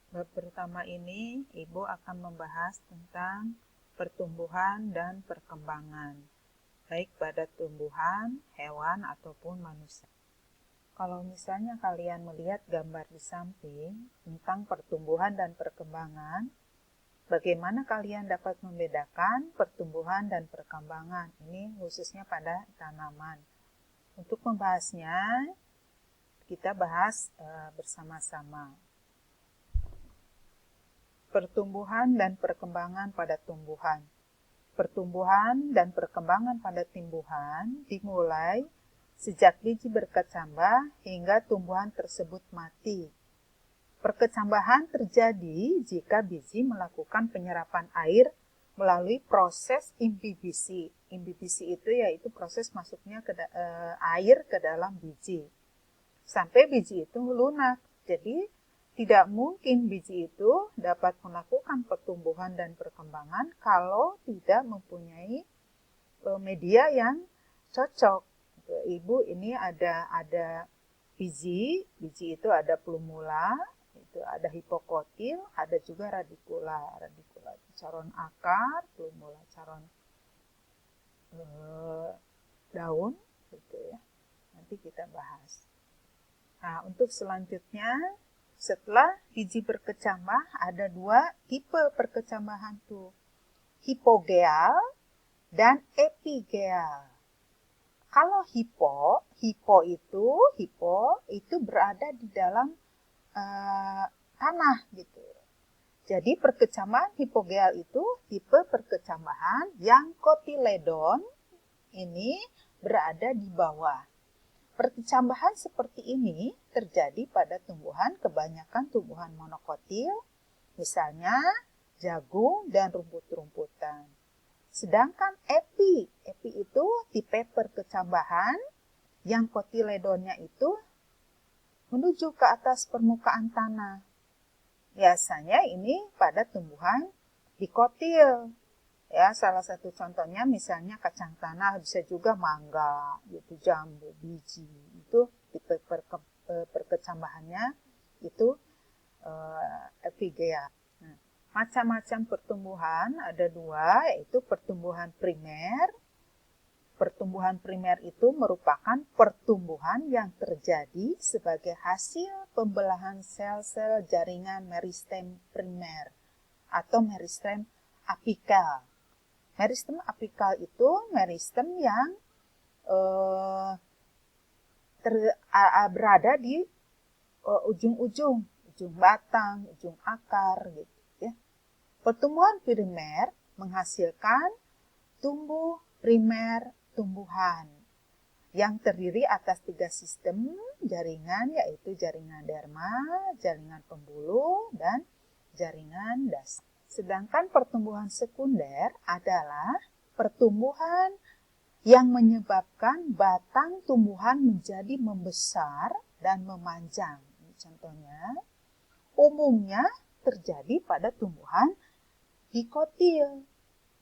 Bab pertama ini, Ibu akan membahas tentang pertumbuhan dan perkembangan, baik pada tumbuhan, hewan, ataupun manusia. Kalau misalnya kalian melihat gambar di samping tentang pertumbuhan dan perkembangan, bagaimana kalian dapat membedakan pertumbuhan dan perkembangan? Ini khususnya pada tanaman. Untuk membahasnya, kita bahas bersama-sama. Pertumbuhan dan perkembangan pada tumbuhan. Pertumbuhan dan perkembangan pada tumbuhan dimulai sejak biji berkecambah hingga tumbuhan tersebut mati. Perkecambahan terjadi jika biji melakukan penyerapan air melalui proses imbibisi. Imbibisi itu yaitu proses masuknya air ke dalam biji. Sampai biji itu lunak. Jadi tidak mungkin biji itu dapat melakukan pertumbuhan dan perkembangan kalau tidak mempunyai media yang cocok. Ibu, ini ada biji itu ada plumula, itu ada hipokotil, ada juga radikula. Radikula itu caron akar, plumula caron daun, gitu ya. Nanti kita bahas. Nah, untuk selanjutnya, setelah biji berkecambah, ada dua tipe perkecambahan tuh. Hipogeal dan epigeal. Kalau hipo itu berada di dalam tanah gitu. Jadi perkecambahan hipogeal itu tipe perkecambahan yang kotiledon ini berada di bawah. Perkecambahan seperti ini terjadi pada tumbuhan, kebanyakan tumbuhan monokotil, misalnya jagung dan rumput-rumputan. Sedangkan epi itu tipe perkecambahan yang kotiledonnya itu menuju ke atas permukaan tanah. Biasanya ini pada tumbuhan dikotil. Ya, salah satu contohnya misalnya kacang tanah, bisa juga mangga, gitu, jambu, biji. Itu tipe perkecambahannya itu epigea. Nah, macam-macam pertumbuhan ada dua, yaitu pertumbuhan primer. Pertumbuhan primer itu merupakan pertumbuhan yang terjadi sebagai hasil pembelahan sel-sel jaringan meristem primer atau meristem apikal. Meristem apikal itu meristem yang berada di ujung batang, ujung akar, gitu ya. Pertumbuhan primer menghasilkan tumbuh primer tumbuhan yang terdiri atas 3 sistem jaringan, yaitu jaringan derma, jaringan pembuluh, dan jaringan dasar. Sedangkan pertumbuhan sekunder adalah pertumbuhan yang menyebabkan batang tumbuhan menjadi membesar dan memanjang. Contohnya, umumnya terjadi pada tumbuhan dikotil.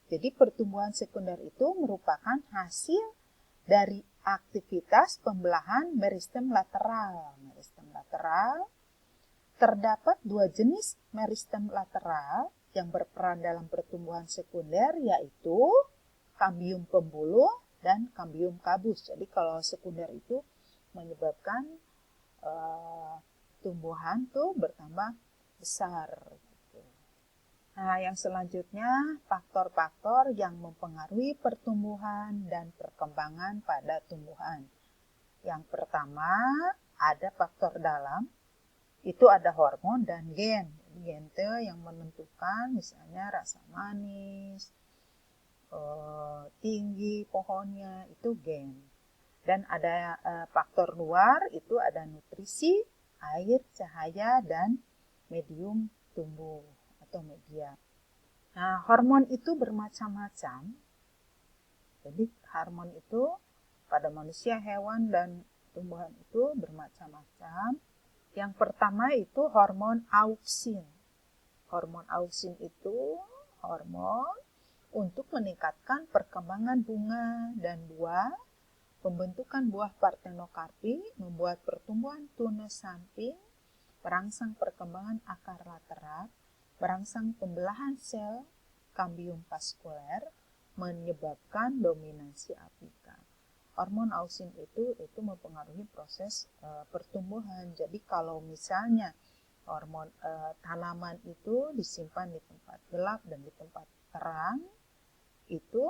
Jadi pertumbuhan sekunder itu merupakan hasil dari aktivitas pembelahan meristem lateral. Meristem lateral, terdapat 2 jenis meristem lateral yang berperan dalam pertumbuhan sekunder, yaitu kambium pembuluh dan kambium kabus. Jadi kalau sekunder itu menyebabkan tumbuhan tuh bertambah besar. Nah, yang selanjutnya faktor-faktor yang mempengaruhi pertumbuhan dan perkembangan pada tumbuhan. Yang pertama, ada faktor dalam, itu ada hormon dan gen. Gen itu yang menentukan misalnya rasa manis, tinggi pohonnya, itu gen. Dan ada faktor luar, itu ada nutrisi, air, cahaya, dan medium tumbuh atau media. Nah, hormon itu bermacam-macam. Jadi hormon itu pada manusia, hewan, dan tumbuhan itu bermacam-macam. Yang pertama itu hormon auksin. Hormon auksin itu hormon untuk meningkatkan perkembangan bunga dan buah, pembentukan buah partenokarpi, membuat pertumbuhan tunas samping, merangsang perkembangan akar lateral, merangsang pembelahan sel kambium vaskuler, menyebabkan dominansi apikal. Hormon ausin itu mempengaruhi proses pertumbuhan. Jadi kalau misalnya hormon tanaman itu disimpan di tempat gelap dan di tempat terang, itu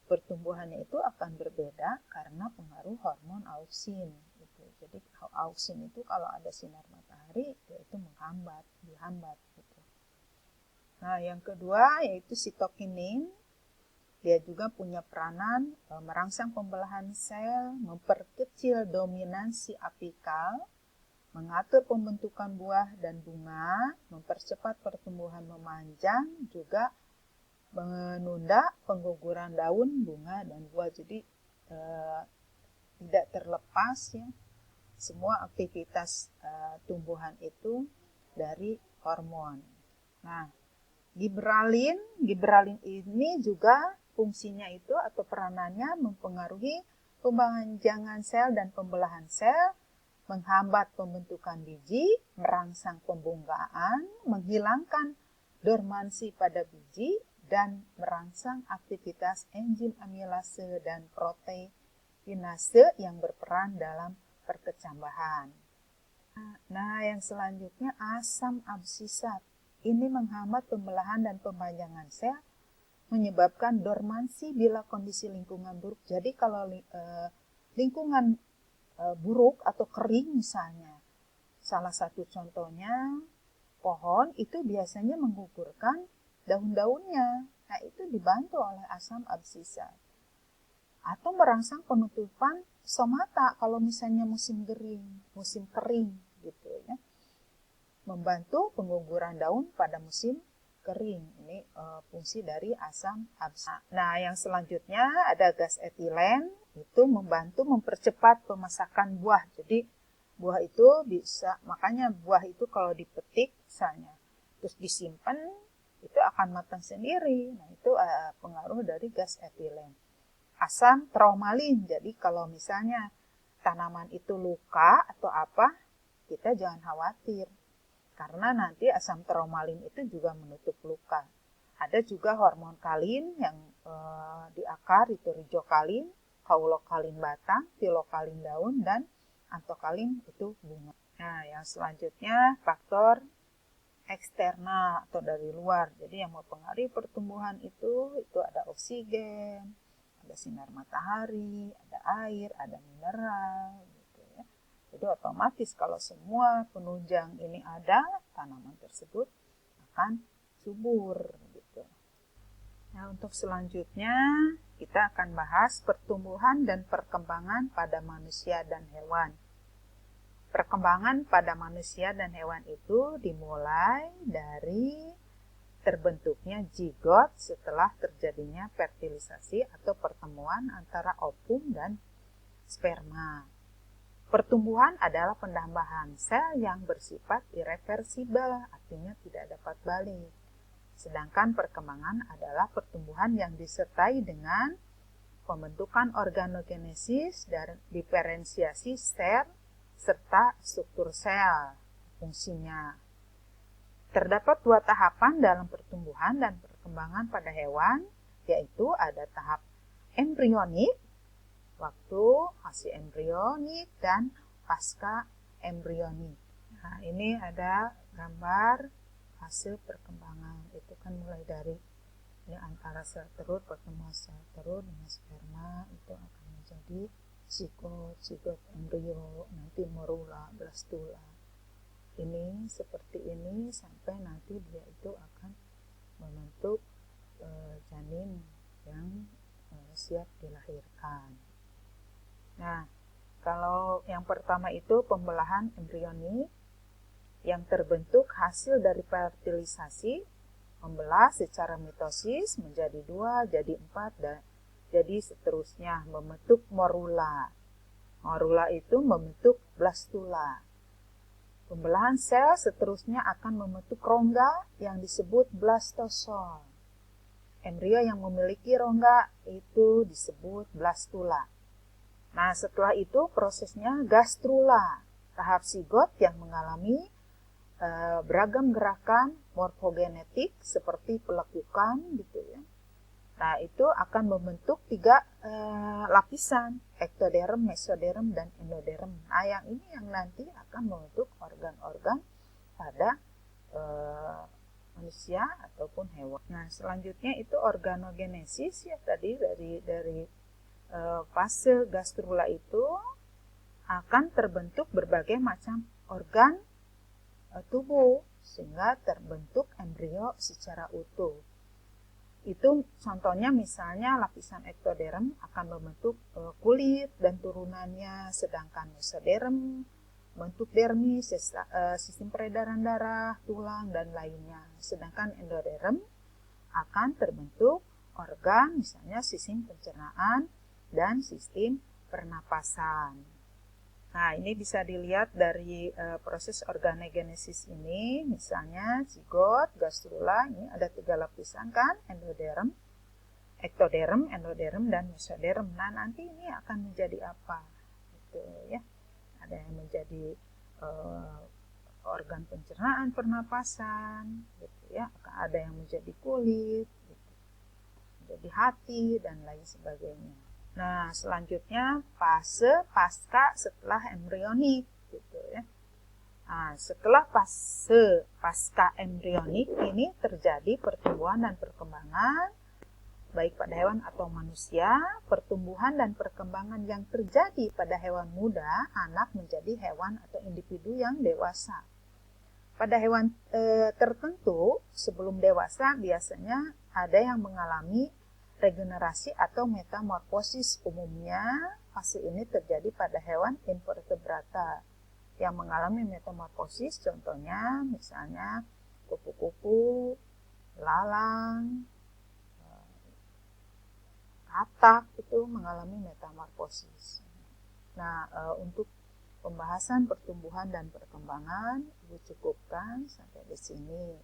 pertumbuhannya itu akan berbeda karena pengaruh hormon ausin. Gitu. Jadi ausin itu kalau ada sinar matahari, itu dihambat. Gitu. Nah, yang kedua yaitu sitokinin. Dia juga punya peranan merangsang pembelahan sel, memperkecil dominansi apikal, mengatur pembentukan buah dan bunga, mempercepat pertumbuhan memanjang, juga menunda pengguguran daun, bunga, dan buah. Jadi tidak terlepas ya semua aktivitas tumbuhan itu dari hormon. Nah, giberalin ini juga fungsinya itu atau peranannya mempengaruhi pempanjangan sel dan pembelahan sel, menghambat pembentukan biji, merangsang pembungkaan, menghilangkan dormansi pada biji, dan merangsang aktivitas enzim amilase dan proteinase yang berperan dalam perkecambahan. Nah, yang selanjutnya asam absisat. Ini menghambat pembelahan dan pempanjangan sel, menyebabkan dormansi bila kondisi lingkungan buruk. Jadi kalau lingkungan buruk atau kering misalnya, salah satu contohnya pohon itu biasanya menggugurkan daun-daunnya. Nah, itu dibantu oleh asam absisat. Atau merangsang penutupan stomata kalau misalnya musim kering gitu ya. Membantu pengguguran daun pada musim kering. Ini fungsi dari asam absisat. Nah, yang selanjutnya ada gas etilen, itu membantu mempercepat pemasakan buah. Jadi buah itu makanya buah itu kalau dipetik misalnya, terus disimpan, itu akan matang sendiri. Nah, itu pengaruh dari gas etilen. Asam traumalin, jadi kalau misalnya tanaman itu luka atau apa, kita jangan khawatir. Karena nanti asam traumalin itu juga menutup luka. Ada juga hormon kalin yang di akar itu rijokalin, kaulokalin batang, filokalin daun, dan antokalin itu bunga. Nah, yang selanjutnya faktor eksternal atau dari luar. Jadi yang mempengaruhi pertumbuhan itu ada oksigen, ada sinar matahari, ada air, ada mineral. Jadi otomatis kalau semua penunjang ini ada, tanaman tersebut akan subur. Gitu. Nah, untuk selanjutnya kita akan bahas pertumbuhan dan perkembangan pada manusia dan hewan. Perkembangan pada manusia dan hewan itu dimulai dari terbentuknya zigot setelah terjadinya fertilisasi atau pertemuan antara ovum dan sperma. Pertumbuhan adalah penambahan sel yang bersifat irreversibel, artinya tidak dapat balik. Sedangkan perkembangan adalah pertumbuhan yang disertai dengan pembentukan organogenesis dan diferensiasi sel serta struktur sel, fungsinya. Terdapat dua tahapan dalam pertumbuhan dan perkembangan pada hewan, yaitu ada tahap embrionik, waktu masih embrionik, dan pasca embrionik. Nah, ini ada gambar hasil perkembangan. Itu kan mulai dari ini antara sel telur, pertemuan sel telur dengan sperma itu akan menjadi zigot, embrio, nanti morula, blastula. Ini seperti ini sampai nanti dia itu akan membentuk janin yang siap dilahirkan. Nah, kalau yang pertama itu pembelahan embrionik yang terbentuk hasil dari fertilisasi, membelah secara mitosis menjadi 2, jadi 4, dan jadi seterusnya membentuk morula. Morula itu membentuk blastula. Pembelahan sel seterusnya akan membentuk rongga yang disebut blastosol. Embrio yang memiliki rongga itu disebut blastula. Nah, setelah itu prosesnya gastrula, tahap zigot yang mengalami beragam gerakan morfogenetik seperti pelekukan gitu ya. Nah, itu akan membentuk 3 lapisan, ektoderm, mesoderm, dan endoderm. Nah, yang ini yang nanti akan membentuk organ-organ pada manusia ataupun hewan. Nah, selanjutnya itu organogenesis ya, tadi dari fase gastrula itu akan terbentuk berbagai macam organ tubuh sehingga terbentuk embrio secara utuh. Itu contohnya misalnya lapisan ektoderm akan membentuk kulit dan turunannya, sedangkan mesoderm bentuk dermis, sistem peredaran darah, tulang, dan lainnya. Sedangkan endoderm akan terbentuk organ, misalnya sistem pencernaan dan sistem pernapasan. Nah, ini bisa dilihat dari proses organogenesis ini, misalnya zigot, gastrula, ini ada 3 lapisan kan, endoderm, ektoderm, endoderm, dan mesoderm. Nah, nanti ini akan menjadi apa? Gitu ya. Ada yang menjadi organ pencernaan, pernapasan, gitu ya. Ada yang menjadi kulit, gitu. Menjadi hati dan lain sebagainya. Nah, selanjutnya fase pasca setelah embrionik, gitu ya. Nah, setelah fase pasca embrionik ini terjadi pertumbuhan dan perkembangan baik pada hewan atau manusia. Pertumbuhan dan perkembangan yang terjadi pada hewan muda, anak menjadi hewan atau individu yang dewasa. Pada hewan tertentu sebelum dewasa biasanya ada yang mengalami regenerasi atau metamorfosis. Umumnya fase ini terjadi pada hewan invertebrata yang mengalami metamorfosis, contohnya misalnya kupu-kupu, lalang, katak itu mengalami metamorfosis. Nah, untuk pembahasan pertumbuhan dan perkembangan Ibu cukupkan sampai di sini.